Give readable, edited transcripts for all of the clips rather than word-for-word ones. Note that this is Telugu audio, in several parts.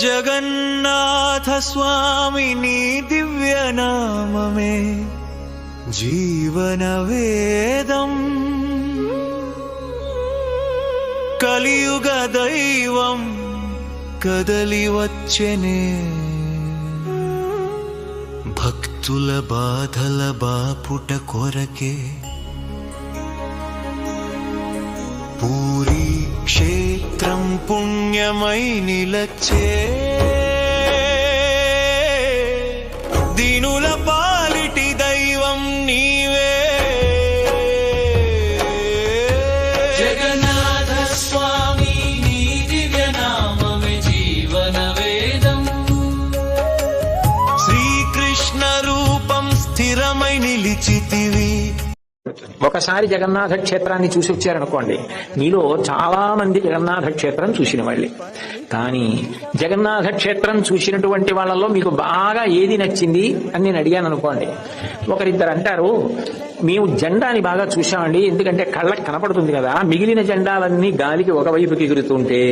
జగన్నాథ స్వామిని దివ్యనామమే జీవన వేదం కలియుగ దైవం కదలి వచ్చెనే భక్తుల బాధల బాపుట కొరకే పూరీ క్షేత్రం పుణ్యమై నిలచే దీనుల పాలిటి దైవం నీవే జగన్నాథ స్వామి నీ దివ్య నామమే జీవన వేదం శ్రీకృష్ణ రూపం స్థిరమై నిలిచితివి. ఒకసారి జగన్నాథ క్షేత్రాన్ని చూసి వచ్చారనుకోండి, మీలో చాలా మంది జగన్నాథ క్షేత్రం చూసిన వాళ్ళే. కానీ జగన్నాథ క్షేత్రం చూసినటువంటి వాళ్ళలో మీకు బాగా ఏది నచ్చింది అని నేను అడిగాను అనుకోండి, ఒకరిద్దరు అంటారు మేము జెండాని బాగా చూసామండి, ఎందుకంటే కళ్ళకి కనపడుతుంది కదా. మిగిలిన జెండాలన్నీ గాలికి ఒకవైపుకి ఎగురుతుంటే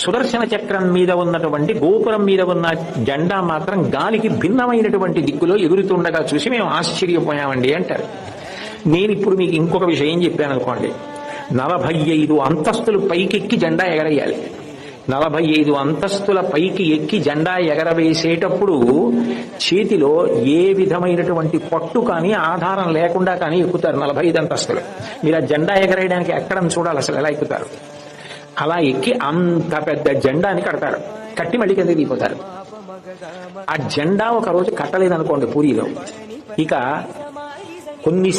సుదర్శన చక్రం మీద ఉన్నటువంటి గోపురం మీద ఉన్న జెండా మాత్రం గాలికి భిన్నమైనటువంటి దిక్కులో ఎగురుతుండగా చూసి మేము ఆశ్చర్యపోయామండి అంటారు. నేను ఇప్పుడు మీకు ఇంకొక విషయం చెప్పాను అనుకోండి, 45 అంతస్తులు పైకెక్కి జెండా ఎగరేయాలి. 45 అంతస్తుల పైకి ఎక్కి జెండా ఎగరవేసేటప్పుడు చేతిలో ఏ విధమైనటువంటి పట్టు కానీ ఆధారం లేకుండా కానీ ఎక్కుతారు 45 అంతస్తులు. మీరు ఆ జెండా ఎగరేయడానికి ఎక్కడం చూడాలి, అసలు ఎలా ఎక్కుతారు. అలా ఎక్కి అంత పెద్ద జెండాని కడతారు, కట్టి మళ్ళీ కిందకి దిగిపోతారు. ఆ జెండా ఒక రోజు కట్టలేదనుకోండి పూరిలో, ఇక కొన్ని